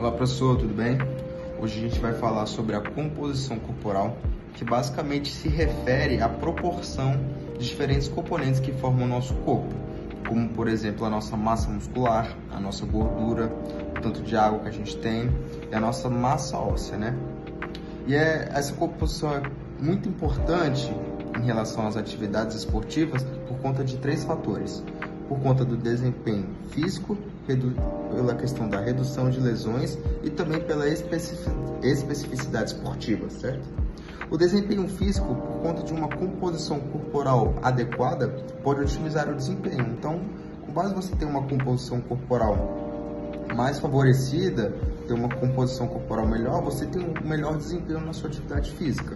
Olá professor, tudo bem? Hoje a gente vai falar sobre a composição corporal, que basicamente se refere à proporção de diferentes componentes que formam o nosso corpo, como por exemplo a nossa massa muscular, a nossa gordura, o tanto de água que a gente tem e a nossa massa óssea, né? Essa composição é muito importante em relação às atividades esportivas por conta de três fatores. Por conta do desempenho físico, pela questão da redução de lesões e também pela especificidade esportiva, certo? O desempenho físico, por conta de uma composição corporal adequada, pode otimizar o desempenho. Então, com base em você ter uma composição corporal mais favorecida, ter uma composição corporal melhor, você tem um melhor desempenho na sua atividade física.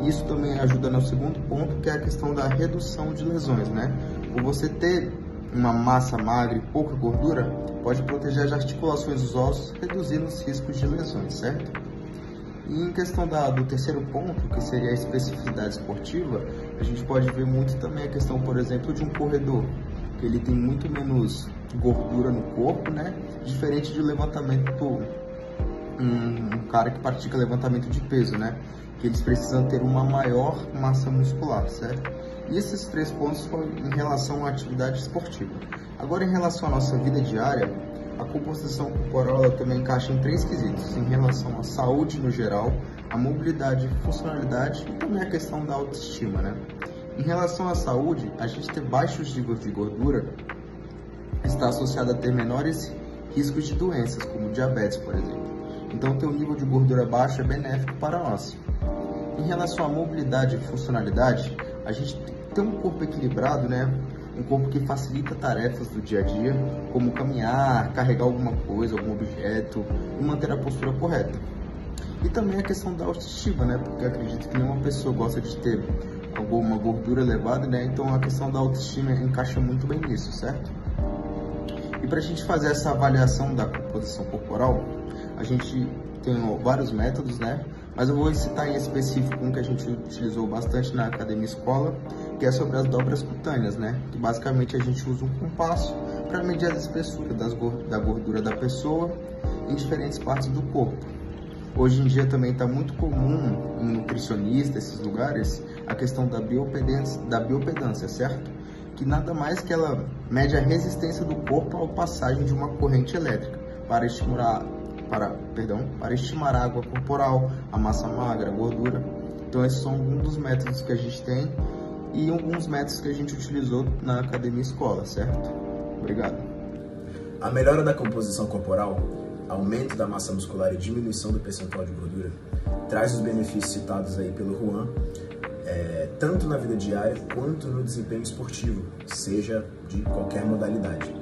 Isso também ajuda no segundo ponto, que é a questão da redução de lesões, né? Por você ter uma massa magra e pouca gordura, pode proteger as articulações dos ossos, reduzindo os riscos de lesões, certo? E em questão do terceiro ponto, que seria a especificidade esportiva, a gente pode ver muito também a questão, por exemplo, de um corredor, que ele tem muito menos gordura no corpo, né? Diferente de levantamento, um cara que pratica levantamento de peso, né? Que eles precisam ter uma maior massa muscular, certo? E esses três pontos foram em relação à atividade esportiva. Agora, em relação à nossa vida diária, a composição corporal ela também encaixa em três quesitos, em relação à saúde no geral, à mobilidade e funcionalidade e também a questão da autoestima, né? Em relação à saúde, a gente ter baixos níveis de gordura está associado a ter menores riscos de doenças, como diabetes, por exemplo. Então, ter um nível de gordura baixo é benéfico para nós. Em relação à mobilidade e funcionalidade, a gente tem um corpo equilibrado, né? Um corpo que facilita tarefas do dia a dia, como caminhar, carregar alguma coisa, algum objeto e manter a postura correta. E também a questão da autoestima, né? Porque eu acredito que nenhuma pessoa gosta de ter alguma gordura elevada, né? Então a questão da autoestima encaixa muito bem nisso, certo? E para a gente fazer essa avaliação da composição corporal, a gente tem vários métodos, né? Mas eu vou citar em específico um que a gente utilizou bastante na academia escola, que é sobre as dobras cutâneas, né? Que basicamente a gente usa um compasso para medir a espessura da gordura da pessoa em diferentes partes do corpo. Hoje em dia também está muito comum em nutricionista, esses lugares, a questão da biopedância, certo? Que nada mais que ela mede a resistência do corpo à passagem de uma corrente elétrica para estimar a água corporal, a massa magra, a gordura. Então esses são alguns dos métodos que a gente tem e alguns métodos que a gente utilizou na academia escola, certo? Obrigado. A melhora da composição corporal, aumento da massa muscular e diminuição do percentual de gordura traz os benefícios citados aí pelo Juan, tanto na vida diária quanto no desempenho esportivo, seja de qualquer modalidade.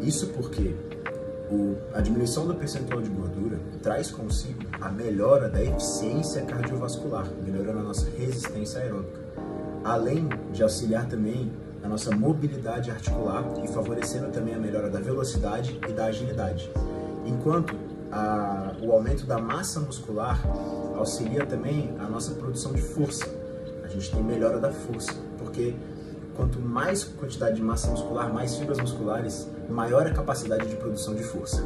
Isso porque a diminuição do percentual de gordura traz consigo a melhora da eficiência cardiovascular, melhorando a nossa resistência aeróbica, além de auxiliar também a nossa mobilidade articular e favorecendo também a melhora da velocidade e da agilidade. Enquanto o aumento da massa muscular auxilia também a nossa produção de força. A gente tem melhora da força, porque quanto mais quantidade de massa muscular, mais fibras musculares, maior a capacidade de produção de força.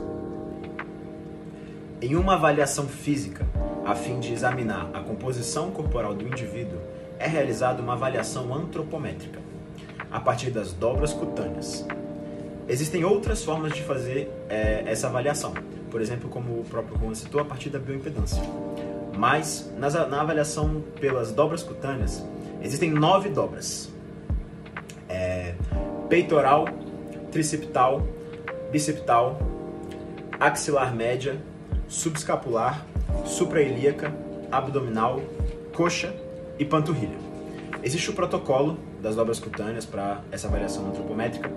Em uma avaliação física, a fim de examinar a composição corporal do indivíduo, é realizada uma avaliação antropométrica, a partir das dobras cutâneas. Existem outras formas de fazer essa avaliação, por exemplo, como o próprio Juan citou, a partir da bioimpedância. Mas, na avaliação pelas dobras cutâneas, existem 9 dobras. Peitoral, tricipital, bicipital, axilar média, subescapular, suprailíaca, abdominal, coxa e panturrilha. Existe o protocolo das dobras cutâneas para essa avaliação antropométrica,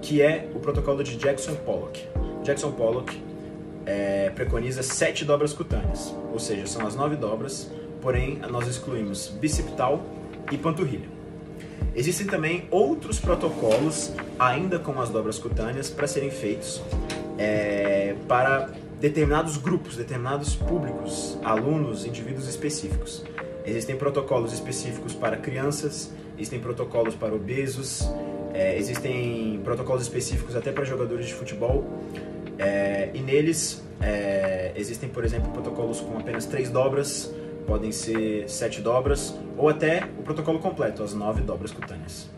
que é o protocolo de Jackson-Pollock. Jackson-Pollock preconiza 7 dobras cutâneas, ou seja, são as 9 dobras, porém nós excluímos bicipital e panturrilha. Existem também outros protocolos, ainda com as dobras cutâneas, para serem feitos para determinados grupos, determinados públicos, alunos, indivíduos específicos. Existem protocolos específicos para crianças, existem protocolos para obesos, existem protocolos específicos até para jogadores de futebol, e neles Existem, por exemplo, protocolos com apenas 3 dobras, podem ser 7 dobras, ou até o protocolo completo, as 9 dobras cutâneas.